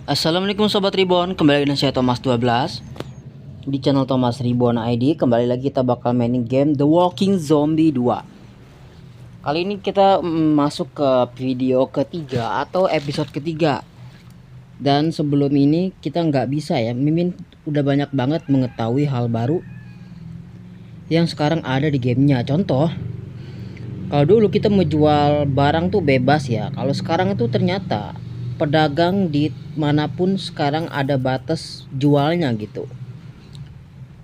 Assalamualaikum Sobat Reborn, kembali dengan saya Thomas 12 di channel Thomas Reborn ID. Kembali lagi kita bakal mainin game The Walking Zombie 2. Kali ini kita masuk ke video ketiga atau episode ketiga. Dan sebelum ini kita nggak bisa ya, Mimin udah banyak banget mengetahui hal baru yang sekarang ada di gamenya. Contoh, kalau dulu kita menjual barang tuh bebas ya, kalau sekarang itu ternyata pedagang di manapun sekarang ada batas jualnya gitu.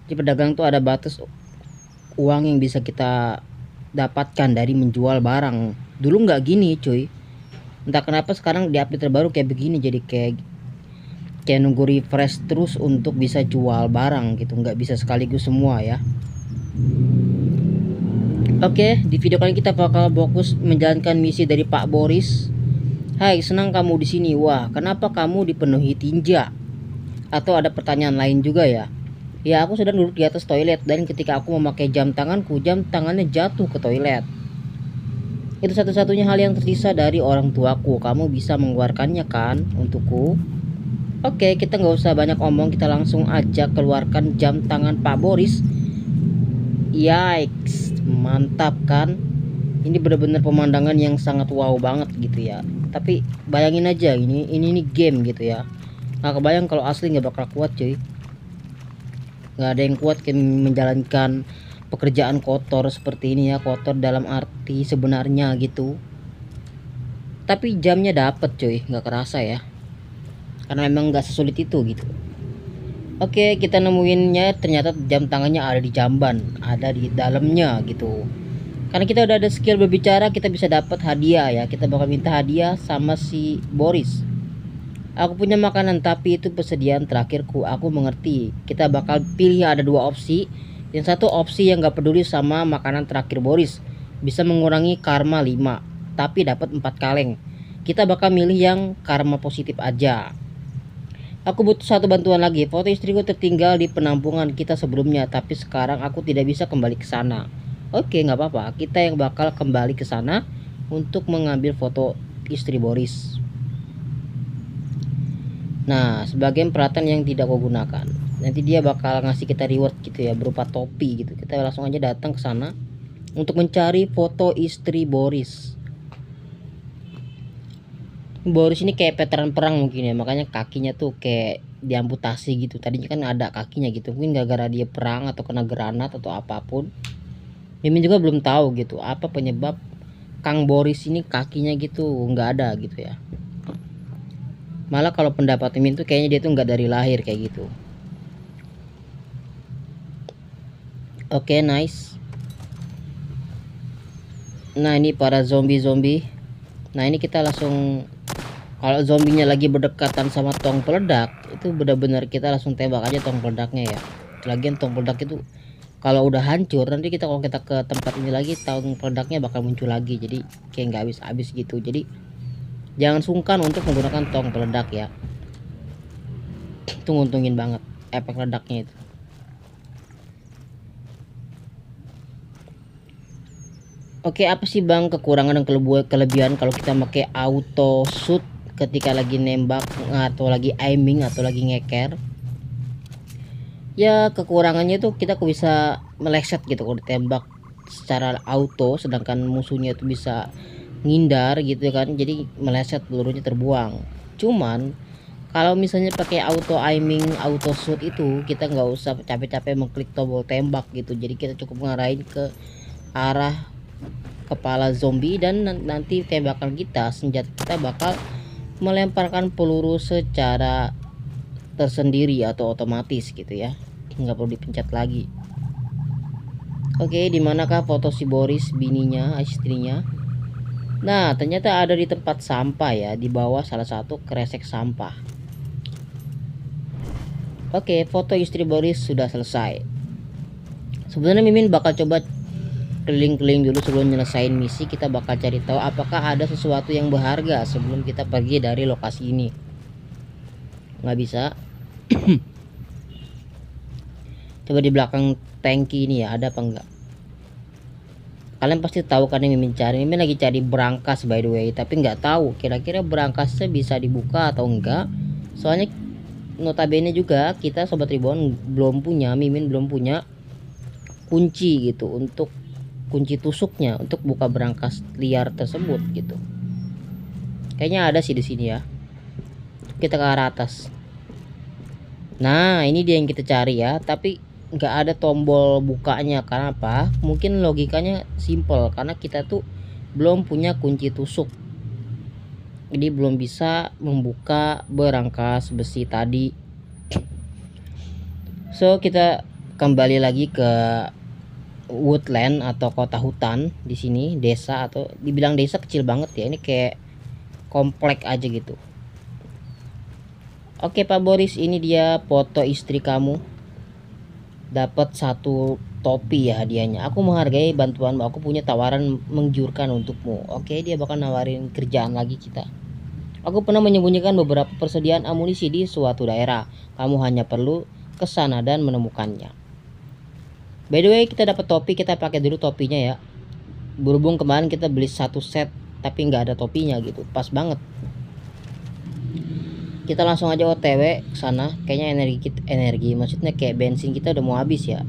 Di pedagang tuh ada batas uang yang bisa kita dapatkan dari menjual barang. Dulu nggak gini cuy, entah kenapa sekarang di update terbaru kayak begini. Jadi kayak nunggu refresh terus untuk bisa jual barang gitu, nggak bisa sekaligus semua ya. Oke, di video kali ini kita bakal fokus menjalankan misi dari Pak Boris. Hai, senang kamu di sini. Wah, kenapa kamu dipenuhi tinja? Atau ada pertanyaan lain juga ya? Ya, aku sedang duduk di atas toilet dan ketika aku memakai jam tanganku, jam tangannya jatuh ke toilet. Itu satu-satunya hal yang tersisa dari orang tuaku. Kamu bisa mengeluarkannya kan untukku? Oke, kita nggak usah banyak omong, kita langsung aja keluarkan jam tangan Pak Boris. Yikes, mantap kan? Ini benar-benar pemandangan yang sangat wow banget gitu ya. Tapi bayangin aja, ini game gitu ya. Nggak kebayang kalau asli nggak bakal kuat cuy. Nggak ada yang kuat kayak menjalankan pekerjaan kotor seperti ini ya. Kotor dalam arti sebenarnya gitu. Tapi jamnya dapet cuy, nggak kerasa ya. Karena memang nggak sesulit itu gitu. Oke, kita nemuinnya ternyata jam tangannya ada di jamban, ada di dalamnya gitu. Karena kita udah ada skill berbicara, kita bisa dapat hadiah ya. Kita bakal minta hadiah sama si Boris. Aku punya makanan tapi itu persediaan terakhirku. Aku mengerti. Kita bakal pilih ada dua opsi. Yang satu opsi yang gak peduli sama makanan terakhir Boris, bisa mengurangi karma 5, tapi dapat 4 kaleng. Kita bakal milih yang karma positif aja. Aku butuh satu bantuan lagi. Foto istriku tertinggal di penampungan kita sebelumnya, tapi sekarang aku tidak bisa kembali ke sana. Oke, nggak apa-apa. Kita yang bakal kembali ke sana untuk mengambil foto istri Boris. Nah, sebagai peralatan yang tidak kau gunakan, nanti dia bakal ngasih kita reward gitu ya, berupa topi gitu. Kita langsung aja datang ke sana untuk mencari foto istri Boris. Boris ini kayak veteran perang mungkin ya, makanya kakinya tuh kayak diamputasi gitu. Tadinya kan ada kakinya gitu, mungkin gara-gara dia perang atau kena granat atau apapun. Mimin juga belum tahu gitu apa penyebab Kang Boris ini kakinya gitu nggak ada gitu ya. Malah kalau pendapat Mimin tuh kayaknya dia tuh nggak dari lahir kayak gitu. Oke, nice. Nah, ini para zombie. Nah, ini kita langsung, kalau zombinya lagi berdekatan sama tong peledak, itu benar-benar kita langsung tembak aja tong peledaknya ya. Lagian tong peledak itu kalau udah hancur, nanti kita kalau kita ke tempat ini lagi, tong peledaknya bakal muncul lagi. Jadi kayak nggak habis-habis gitu. Jadi jangan sungkan untuk menggunakan tong peledak ya. Itu nguntungin banget efek ledaknya itu. Oke, apa sih bang kekurangan dan kelebihan kalau kita pakai auto shoot ketika lagi nembak atau lagi aiming atau lagi ngeker? Ya, kekurangannya itu kita kok bisa meleset gitu kalau ditembak secara auto, sedangkan musuhnya itu bisa ngindar gitu kan, jadi meleset, pelurunya terbuang. Cuman kalau misalnya pakai auto aiming, auto shoot itu kita nggak usah capek-capek mengklik tombol tembak gitu. Jadi kita cukup ngarahin ke arah kepala zombie dan nanti tembakan kita, senjata kita bakal melemparkan peluru secara tersendiri atau otomatis gitu ya, nggak perlu dipencet lagi. Oke, dimanakah foto si Boris, bininya, istrinya? Nah, ternyata ada di tempat sampah ya, di bawah salah satu kresek sampah. Oke, foto istri Boris sudah selesai. Sebenarnya Mimin bakal coba keliling-keliling dulu sebelum nyelesain misi. Kita bakal cari tahu apakah ada sesuatu yang berharga sebelum kita pergi dari lokasi ini. Nggak bisa. Coba di belakang tangki ini ya, ada apa enggak? Kalian pasti tahu kan yang Mimin cari. Mimin lagi cari brankas by the way, tapi nggak tahu kira-kira brankasnya bisa dibuka atau enggak. Soalnya notabene juga kita Sobat Reborn Mimin belum punya kunci gitu, untuk kunci tusuknya untuk buka berangkas liar tersebut gitu. Kayaknya ada sih di sini ya. Kita ke arah atas. Nah, ini dia yang kita cari ya, tapi nggak ada tombol bukanya. Karena apa? Mungkin logikanya simple, karena kita tuh belum punya kunci tusuk. Jadi belum bisa membuka berangkas besi tadi. So, kita kembali lagi ke woodland atau kota hutan di sini, desa, atau dibilang desa kecil banget ya. Ini kayak komplek aja gitu. Oke Pak Boris, ini dia foto istri kamu. Dapat 1 topi ya hadiahnya. Aku menghargai bantuanmu. Aku punya tawaran menggiurkan untukmu. Oke, dia bakal nawarin kerjaan lagi kita. Aku pernah menyembunyikan beberapa persediaan amunisi di suatu daerah. Kamu hanya perlu ke sana dan menemukannya. By the way, kita dapat topi, kita pakai dulu topinya ya. Berhubung kemarin kita beli 1 set tapi nggak ada topinya gitu. Pas banget. Kita langsung aja OTW ke sana. Kayaknya energi maksudnya kayak bensin kita udah mau habis ya.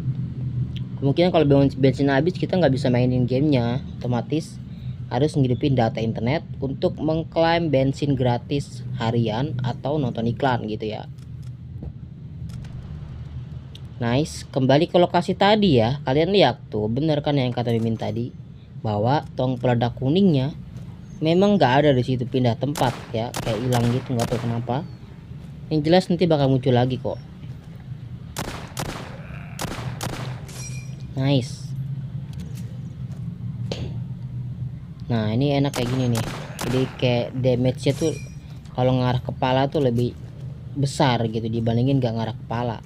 Kemungkinan kalau bensin habis kita nggak bisa mainin gamenya, otomatis harus ngidupin data internet untuk mengklaim bensin gratis harian atau nonton iklan gitu ya. Nice, kembali ke lokasi tadi ya. Kalian lihat tuh, bener kan yang kata Mimin tadi, bahwa tong peledak kuningnya memang nggak ada di situ, pindah tempat ya, kayak hilang gitu, nggak tahu kenapa. Yang jelas nanti bakal muncul lagi kok. Nice. Nah, ini enak kayak gini nih. Jadi kayak damage-nya tuh kalau ngarah kepala tuh lebih besar gitu dibandingin gak ngarah kepala.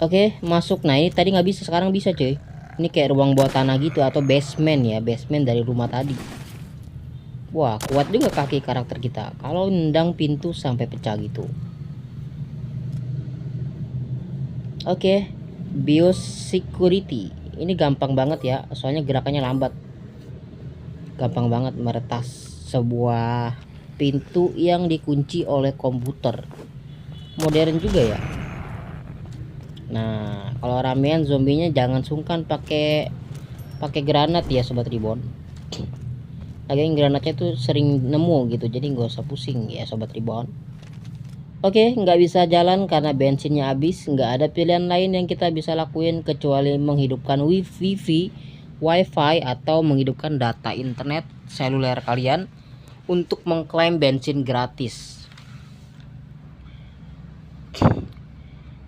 Oke, masuk. Nah, ini tadi nggak bisa, sekarang bisa cuy. Ini kayak ruang bawah tanah gitu atau basement ya, basement dari rumah tadi. Wah, kuat juga kaki karakter kita kalau nendang pintu sampai pecah gitu. Oke, biosecurity. Ini gampang banget ya, soalnya gerakannya lambat. Gampang banget meretas sebuah pintu yang dikunci oleh komputer. Modern juga ya. Nah, kalau ramean zombinya jangan sungkan pakai granat ya Sobat Reborn. Lagian granatnya tuh sering nemu gitu, jadi nggak usah pusing ya Sobat Reborn. Oke, nggak bisa jalan karena bensinnya habis. Nggak ada pilihan lain yang kita bisa lakuin kecuali menghidupkan wifi atau menghidupkan data internet seluler kalian untuk mengklaim bensin gratis.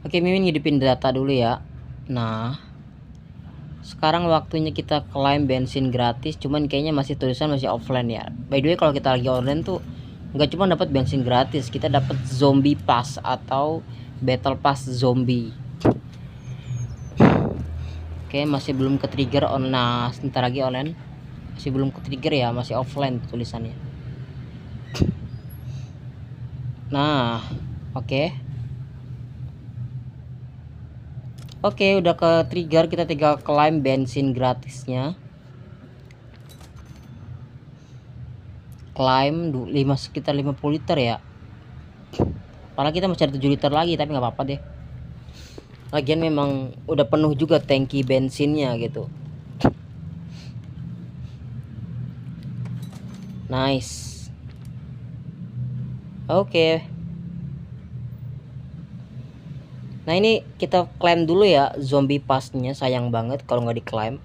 Oke, Mimin ngidupin data dulu ya. Nah, sekarang waktunya kita klaim bensin gratis, cuman kayaknya masih tulisan masih offline ya. By the way, kalau kita lagi online tuh nggak cuma dapat bensin gratis, kita dapat zombie pass atau battle pass zombie. Oke, masih belum ke trigger on. Nah, sebentar lagi online. Masih belum ke trigger ya, masih offline tulisannya. Nah, oke. Oke, udah ke trigger, kita tinggal klaim bensin gratisnya. Klaim 5 sekitar 50 liter ya. Padahal kita masih ada 7 liter lagi, tapi nggak apa-apa deh. Lagian memang udah penuh juga tangki bensinnya gitu. Nice. Oke. Nah, ini kita klaim dulu ya zombie passnya, sayang banget kalau nggak diklaim.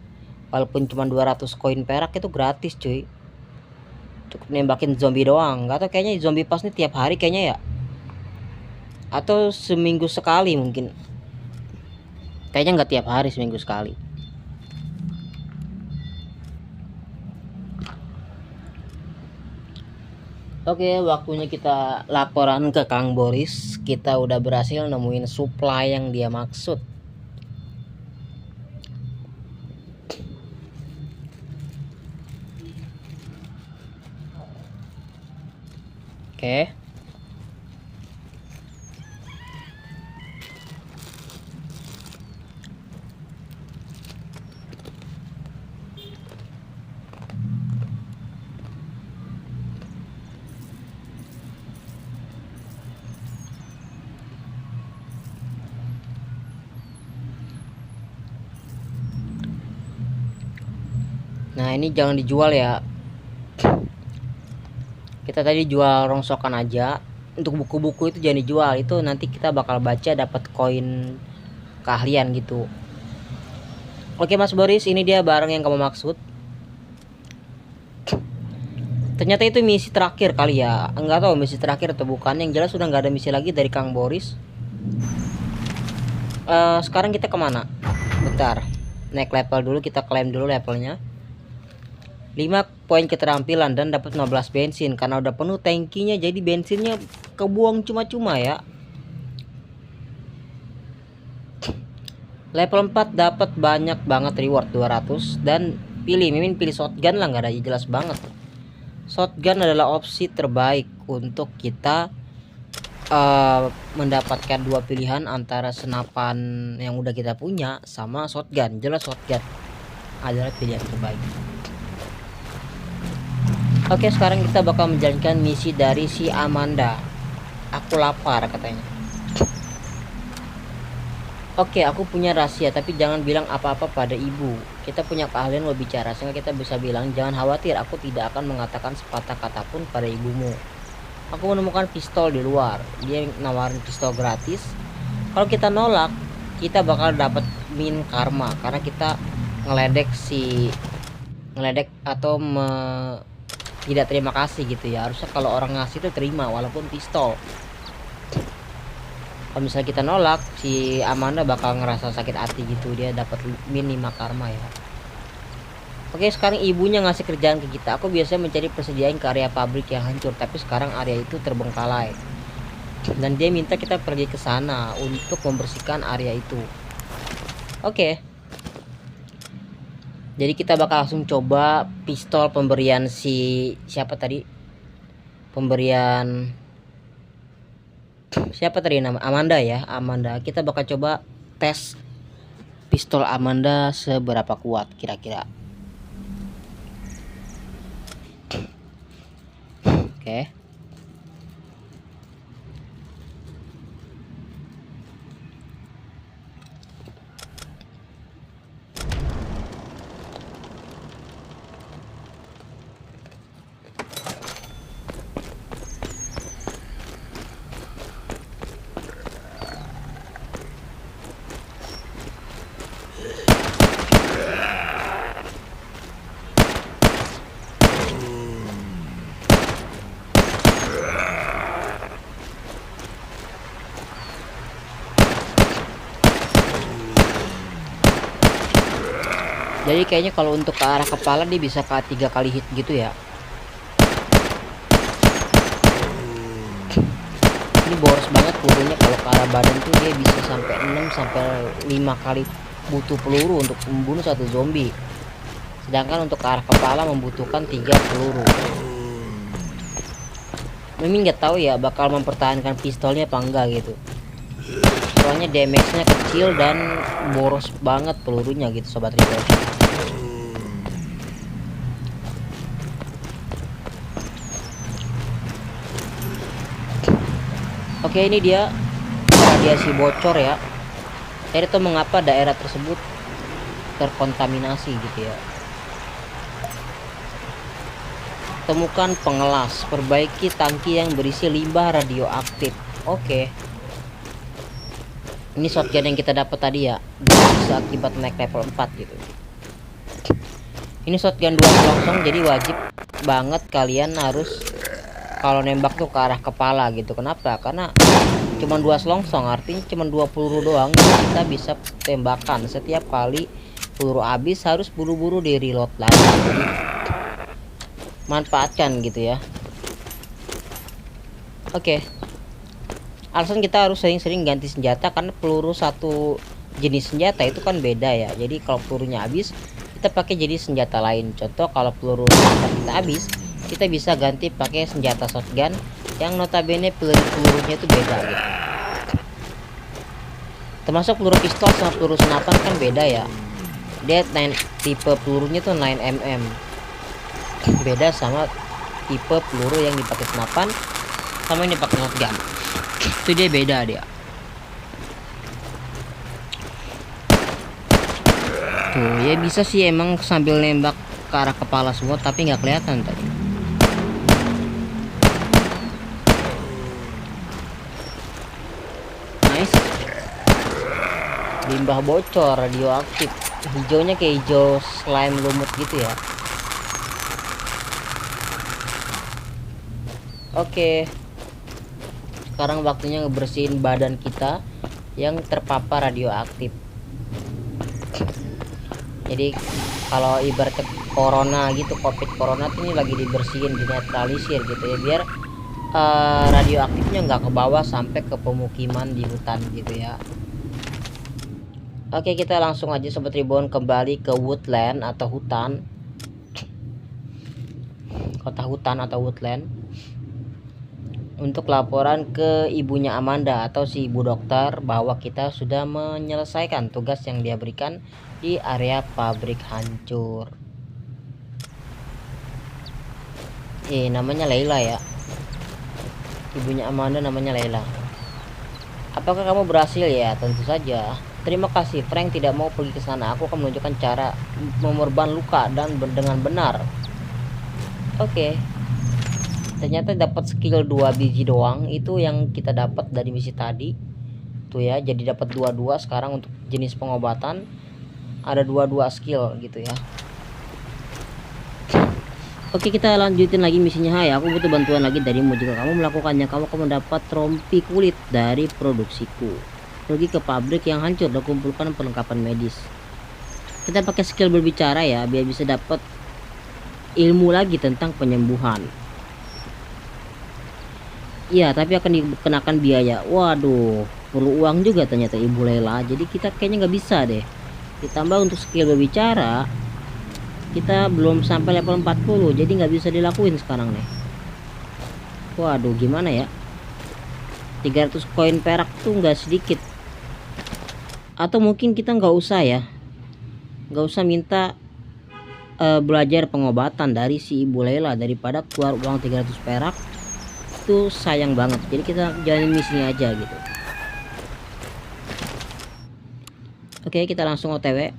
Walaupun cuma 200 koin perak itu gratis cuy. Cukup nembakin zombie doang. Gak tau, kayaknya zombie pass ini tiap hari kayaknya ya, atau seminggu sekali mungkin. Kayaknya nggak tiap hari, seminggu sekali. Oke, waktunya kita laporan ke Kang Boris. Kita udah berhasil nemuin supply yang dia maksud. Oke. Nah ini jangan dijual ya, kita tadi jual rongsokan aja. Untuk buku-buku itu jangan dijual, itu nanti kita bakal baca dapat koin keahlian gitu. Oke Mas Boris, ini dia barang yang kamu maksud. Ternyata itu misi terakhir kali ya, enggak tahu misi terakhir atau bukan. Yang jelas sudah nggak ada misi lagi dari Kang Boris. Sekarang kita kemana? Bentar, naik level dulu, kita klaim dulu levelnya. 5 poin keterampilan dan dapat 15 bensin. Karena udah penuh tankinya, jadi bensinnya kebuang cuma-cuma ya. Level 4 dapat banyak banget reward 200. Dan mimin pilih shotgun lah, nggak ada, jelas banget. Shotgun adalah opsi terbaik untuk kita mendapatkan dua pilihan antara senapan yang udah kita punya sama shotgun. Jelas shotgun adalah pilihan terbaik. Oke, sekarang kita bakal menjalankan misi dari si Amanda. Aku lapar katanya. Oke, aku punya rahasia, tapi jangan bilang apa-apa pada ibu. Kita punya keahlian lo bicara, sehingga kita bisa bilang, jangan khawatir, aku tidak akan mengatakan sepatah kata pun pada ibumu. Aku menemukan pistol di luar. Dia nawarin pistol gratis. Kalau kita nolak, kita bakal dapat min karma karena kita ngeledek atau tidak terima kasih gitu ya. Harusnya kalau orang ngasih itu terima walaupun pistol. Kalau misalnya kita nolak, si Amanda bakal ngerasa sakit hati gitu, dia dapat min 5 karma ya. Oke, sekarang ibunya ngasih kerjaan ke kita. Aku biasanya mencari persediaan ke area pabrik yang hancur, tapi sekarang area itu terbengkalai. Dan dia minta kita pergi ke sana untuk membersihkan area itu. Oke. Jadi kita bakal langsung coba pistol pemberian si siapa tadi? Pemberian siapa tadi nama? Amanda ya, Amanda. Kita bakal coba tes pistol Amanda seberapa kuat kira-kira. Oke. Jadi kayaknya kalau untuk ke arah kepala dia bisa ke 3 kali hit gitu ya. Ini boros banget pelurunya. Kalau ke arah badan tuh dia bisa sampai 6 sampai 5 kali butuh peluru untuk membunuh satu zombie. Sedangkan untuk ke arah kepala membutuhkan 3 peluru. Mimin nggak tahu ya bakal mempertahankan pistolnya apa enggak gitu. Soalnya damage-nya kecil dan boros banget pelurunya gitu sobat reload. Oke, ini dia radiasi bocor ya. Saya tahu mengapa daerah tersebut terkontaminasi gitu ya. Temukan pengelas, perbaiki tangki yang berisi limbah radioaktif. Oke. Ini shotgun yang kita dapat tadi ya, bisa akibat naik level 4 gitu. Ini shotgun 2 selongsong, jadi wajib banget kalian harus kalau nembak tuh ke arah kepala gitu. Kenapa? Karena cuma 2 selongsong, artinya cuma 2 peluru doang kita bisa tembakan. Setiap kali peluru habis harus buru-buru di reload lagi. Jadi manfaatkan gitu ya. Oke. Alasan kita harus sering-sering ganti senjata karena peluru satu jenis senjata itu kan beda ya. Jadi kalau pelurunya habis, kita pakai jenis senjata lain. Contoh kalau peluru kita habis, kita bisa ganti pakai senjata shotgun yang notabene pelurunya itu beda gitu. Termasuk peluru pistol sama peluru senapan kan beda ya. Dia tipe pelurunya tuh 9mm. Beda sama tipe peluru yang dipakai senapan sama yang dipakai shotgun. Itu dia beda dia. Tuh ya bisa sih emang sambil nembak ke arah kepala semua, tapi nggak kelihatan tadi. Nice. Limbah bocor radioaktif, hijaunya kayak hijau slime lumut gitu ya. Oke, sekarang waktunya ngebersihin badan kita yang terpapar radioaktif. Jadi kalau ibaratnya corona gitu, covid corona tuh ini lagi dibersihin, dinetralisir gitu ya, biar radioaktifnya nggak ke bawah sampai ke pemukiman di hutan gitu ya. Oke, kita langsung aja Sobat Reborn kembali ke woodland atau hutan, kota hutan atau woodland, untuk laporan ke ibunya Amanda atau si ibu dokter bahwa kita sudah menyelesaikan tugas yang dia berikan di area pabrik hancur. Namanya Leila ya, ibunya Amanda namanya Leila. Apakah kamu berhasil? Ya, tentu saja. Terima kasih, Frank tidak mau pergi ke sana. Aku akan menunjukkan cara memorban luka dan dengan benar. Oke. Ternyata dapat skill 2 biji doang, itu yang kita dapat dari misi tadi. Tuh ya, jadi dapat 22 sekarang untuk jenis pengobatan. Ada 22 skill gitu ya. Oke, kita lanjutin lagi misinya. Hai, aku butuh bantuan lagi darimu. Jika kamu melakukannya, kamu akan mendapat rompi kulit dari produksiku. Pergi ke pabrik yang hancur dan kumpulkan perlengkapan medis. Kita pakai skill berbicara ya, biar bisa dapat ilmu lagi tentang penyembuhan. Iya, tapi akan dikenakan biaya. Waduh, perlu uang juga ternyata Ibu Lela. Jadi kita kayaknya nggak bisa deh. Ditambah untuk skill berbicara, kita belum sampai level 40, jadi nggak bisa dilakuin sekarang nih. Waduh, gimana ya? 300 koin perak tuh nggak sedikit. Atau mungkin kita nggak usah ya, nggak usah minta belajar pengobatan dari si Ibu Lela, daripada keluar uang 300 perak itu sayang banget. Jadi kita jalanin misinya aja gitu. Oke, kita langsung OTW.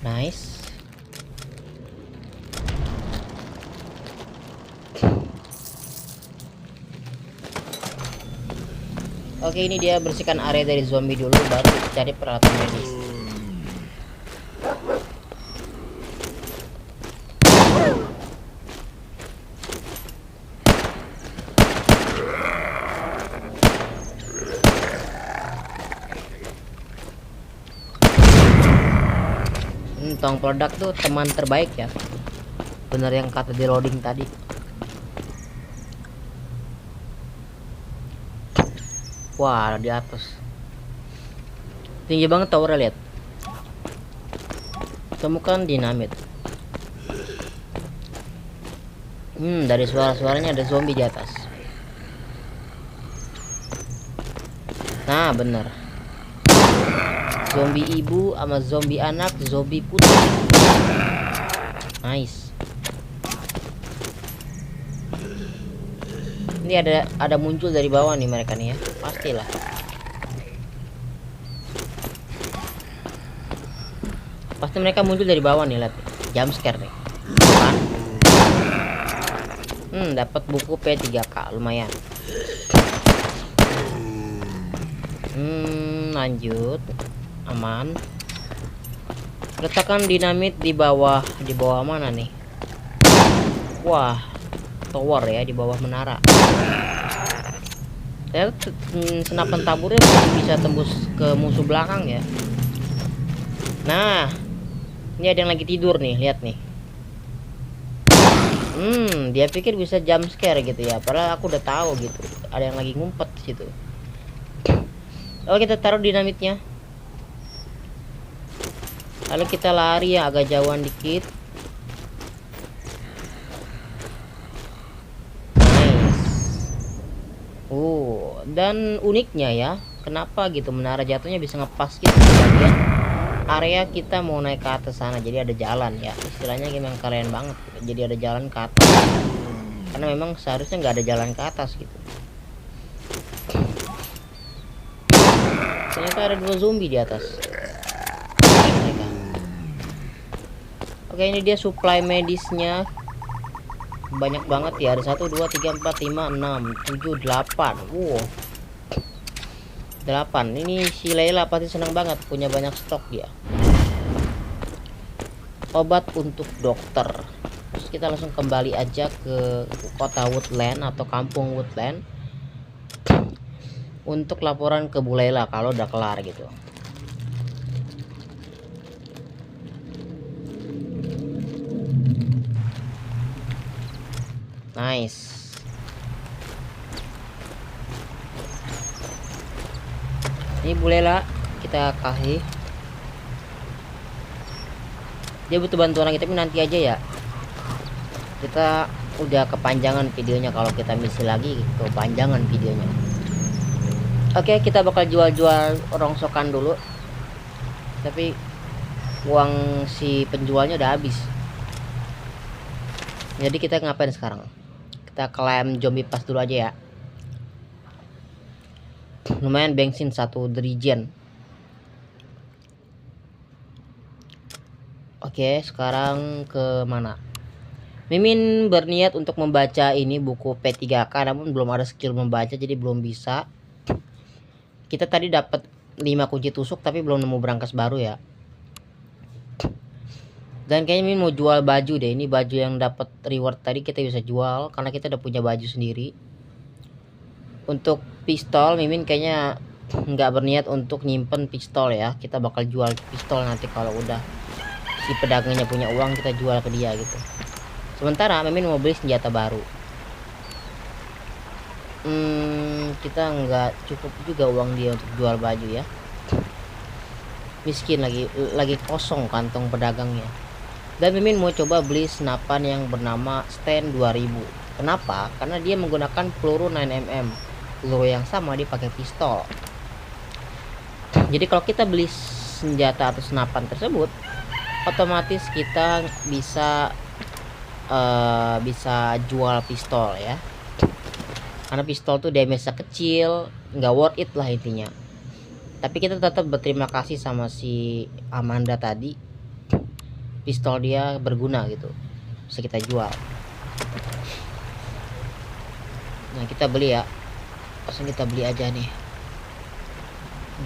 Nice. Oke, ini dia bersihkan area dari zombie dulu, baru cari peralatan medis. Tong peledak tuh teman terbaik ya. Bener yang kata di loading tadi. Wah, di atas tinggi banget towernya, lihat. Temukan dinamit. Dari suara-suaranya ada zombie di atas. Nah, bener. Zombie ibu sama zombie anak, zombie putih. Nice. Ini ada muncul dari bawah nih mereka nih ya, pastilah. Pasti mereka muncul dari bawah nih, lihat. Jump scare nih. Kan? Dapat buku P3K, lumayan. Lanjut. Aman. Letakkan dinamit di bawah mana nih? Wah, tower ya, di bawah menara. Saya senapan taburnya bisa tembus ke musuh belakang ya. Nah, ini ada yang lagi tidur nih, lihat nih. Dia pikir bisa jump scare gitu ya, padahal aku udah tahu gitu. Ada yang lagi ngumpet di situ. Oke, kita taruh dinamitnya. Lalu kita lari ya, agak jauhan dikit. Dan uniknya ya, kenapa gitu menara jatuhnya bisa ngepas gitu di bagian area kita mau naik ke atas sana. Jadi ada jalan ya, istilahnya memang keren banget gitu. Jadi ada jalan ke atas. karena memang seharusnya nggak ada jalan ke atas gitu. Ternyata ada 2 zombie di atas. Oke, ini dia supply medisnya. Banyak banget ya, ada 1 2 3 4 5 6 7 8. Wow, 8. Ini si Layla pasti senang banget punya banyak stok dia. Obat untuk dokter. Terus kita langsung kembali aja ke kota Woodland atau kampung Woodland untuk laporan ke Bu Layla kalau udah kelar gitu. Nice. Ini Bu Layla kita kasih. Dia butuh bantuan kita, tapi nanti aja ya. Kita udah kepanjangan videonya kalau kita misi lagi, kepanjangan videonya. Oke, kita bakal jual-jual rongsokan dulu. Tapi uang si penjualnya udah habis. Jadi kita ngapain sekarang? Kita klaim zombie pass dulu aja ya. Lumayan bensin 1 dirijen. Oke, sekarang ke mana? Mimin berniat untuk membaca ini buku P3K, namun belum ada skill membaca jadi belum bisa. Kita tadi dapat 5 kunci tusuk tapi belum nemu brankas baru ya. Dan kayaknya Mimin mau jual baju deh. Ini baju yang dapat reward tadi kita bisa jual karena kita udah punya baju sendiri. Untuk pistol Mimin kayaknya nggak berniat untuk nyimpen pistol ya. Kita bakal jual pistol nanti kalau udah si pedagangnya punya uang, kita jual ke dia gitu. Sementara Mimin mau beli senjata baru. Kita nggak cukup juga uang dia untuk jual baju ya. Miskin lagi kosong kantong pedagangnya. Dan Mimin mau coba beli senapan yang bernama Stand 2000. Kenapa? Karena dia menggunakan peluru 9mm. Peluru yang sama dipakai pistol. Jadi kalau kita beli senjata atau senapan tersebut, otomatis kita bisa jual pistol ya. Karena pistol tuh damage-nya kecil, nggak worth it lah intinya. Tapi kita tetap berterima kasih sama si Amanda tadi. Pistol dia berguna gitu, bisa kita jual. Nah, kita beli ya. Langsung kita beli aja nih.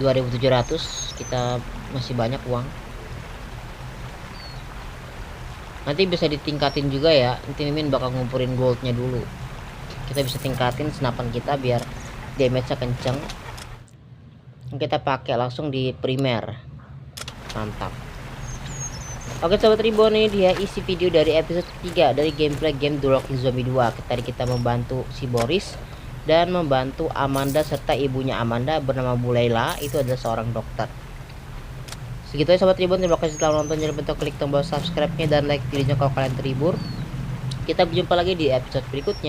2.700, kita masih banyak uang. Nanti bisa ditingkatin juga ya. Nanti Mimin bakal ngumpulin goldnya dulu. Kita bisa tingkatin senapan kita biar damage-nya kenceng. Kita pakai langsung di primer. Mantap. Oke sobat Ribbon, ini dia isi video dari episode 3 dari gameplay game The Walking Zombie 2. Tadi kita membantu si Boris dan membantu Amanda serta ibunya Amanda bernama Bu Layla, itu adalah seorang dokter. Segitu ya sobat Ribbon, terima kasih telah menonton. Jangan lupa klik tombol subscribe-nya dan like videonya kalau kalian terhibur. Kita berjumpa lagi di episode berikutnya.